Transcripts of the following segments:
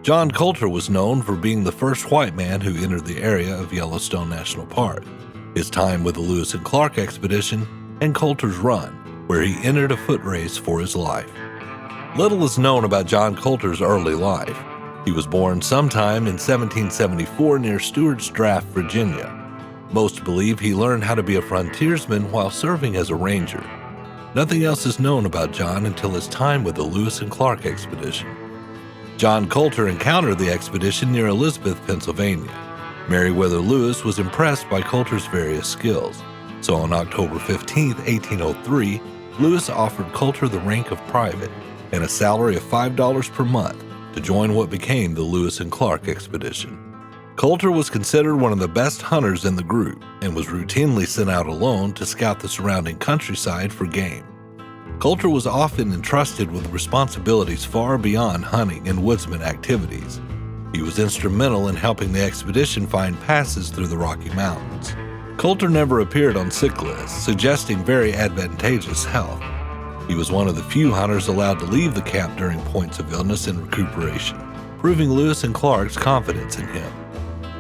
John Colter was known for being the first white man who entered the area of Yellowstone National Park, his time with the Lewis and Clark expedition, and Colter's Run, where he entered a foot race for his life. Little is known about John Colter's early life. He was born sometime in 1774 near Stewart's Draft, Virginia. Most believe he learned how to be a frontiersman while serving as a ranger. Nothing else is known about John until his time with the Lewis and Clark expedition. John Colter encountered the expedition near Elizabeth, Pennsylvania. Meriwether Lewis was impressed by Colter's various skills, so on October 15, 1803, Lewis offered Colter the rank of private and a salary of $5 per month to join what became the Lewis and Clark expedition. Colter was considered one of the best hunters in the group and was routinely sent out alone to scout the surrounding countryside for game. Colter was often entrusted with responsibilities far beyond hunting and woodsman activities. He was instrumental in helping the expedition find passes through the Rocky Mountains. Colter never appeared on sick lists, suggesting very advantageous health. He was one of the few hunters allowed to leave the camp during points of illness and recuperation, proving Lewis and Clark's confidence in him.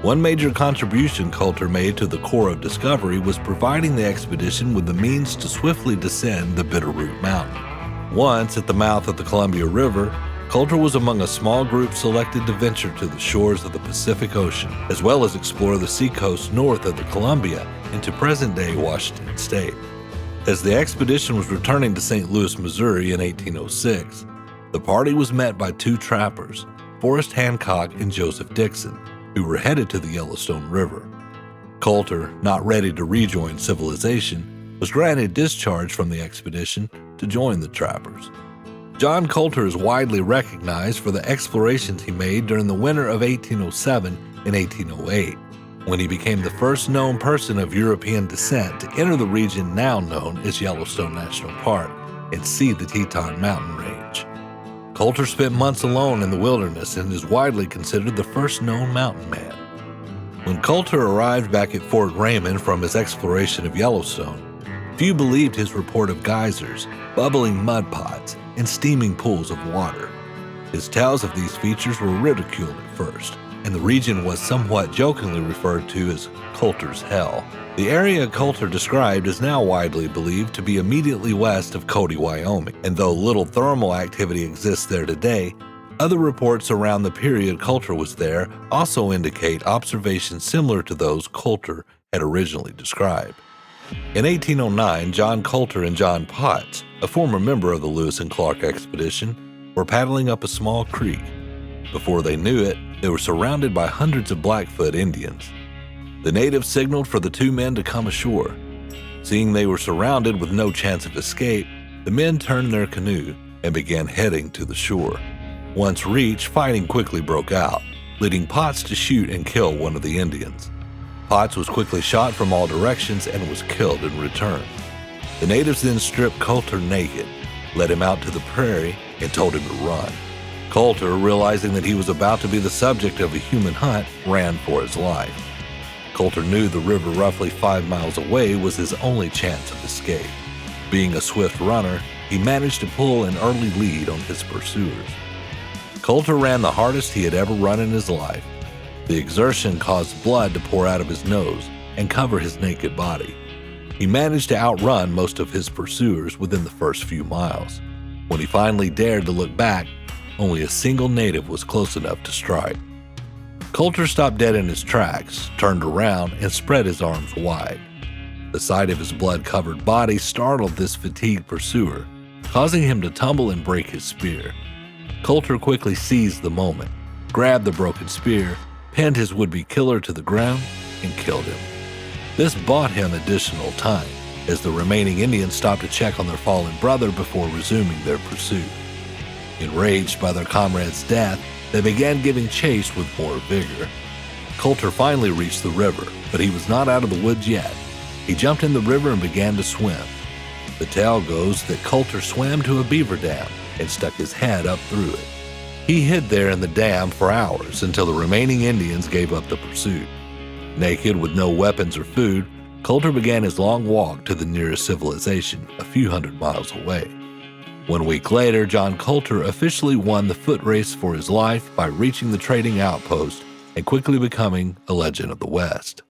One major contribution Colter made to the Corps of Discovery was providing the expedition with the means to swiftly descend the Bitterroot Mountain. Once at the mouth of the Columbia River, Colter was among a small group selected to venture to the shores of the Pacific Ocean, as well as explore the seacoast north of the Columbia into present-day Washington State. As the expedition was returning to St. Louis, Missouri in 1806, the party was met by two trappers, Forrest Hancock and Joseph Dixon, who were headed to the Yellowstone River. Colter, not ready to rejoin civilization, was granted discharge from the expedition to join the trappers. John Colter is widely recognized for the explorations he made during the winter of 1807 and 1808, when he became the first known person of European descent to enter the region now known as Yellowstone National Park and see the Teton Mountain Range. Colter spent months alone in the wilderness and is widely considered the first known mountain man. When Colter arrived back at Fort Raymond from his exploration of Yellowstone, few believed his report of geysers, bubbling mud pots, and steaming pools of water. His tales of these features were ridiculed at first, and the region was somewhat jokingly referred to as Colter's Hell. The area Colter described is now widely believed to be immediately west of Cody, Wyoming, and though little thermal activity exists there today, other reports around the period Colter was there also indicate observations similar to those Colter had originally described. In 1809, John Colter and John Potts, a former member of the Lewis and Clark expedition, were paddling up a small creek. Before they knew it, they were surrounded by hundreds of Blackfoot Indians. The natives signaled for the two men to come ashore. Seeing they were surrounded with no chance of escape, the men turned their canoe and began heading to the shore. Once reached, fighting quickly broke out, leading Potts to shoot and kill one of the Indians. Potts was quickly shot from all directions and was killed in return. The natives then stripped Colter naked, led him out to the prairie, and told him to run. Colter, realizing that he was about to be the subject of a human hunt, ran for his life. Colter knew the river roughly 5 miles away was his only chance of escape. Being a swift runner, he managed to pull an early lead on his pursuers. Colter ran the hardest he had ever run in his life. The exertion caused blood to pour out of his nose and cover his naked body. He managed to outrun most of his pursuers within the first few miles. When he finally dared to look back, only a single native was close enough to strike. Colter stopped dead in his tracks, turned around, and spread his arms wide. The sight of his blood-covered body startled this fatigued pursuer, causing him to tumble and break his spear. Colter quickly seized the moment, grabbed the broken spear, pinned his would-be killer to the ground, and killed him. This bought him additional time, as the remaining Indians stopped to check on their fallen brother before resuming their pursuit. Enraged by their comrade's death, they began giving chase with more vigor. Colter finally reached the river, but he was not out of the woods yet. He jumped in the river and began to swim. The tale goes that Colter swam to a beaver dam and stuck his head up through it. He hid there in the dam for hours until the remaining Indians gave up the pursuit. Naked with no weapons or food, Colter began his long walk to the nearest civilization, a few hundred miles away. 1 week later, John Colter officially won the foot race for his life by reaching the trading outpost and quickly becoming a legend of the West.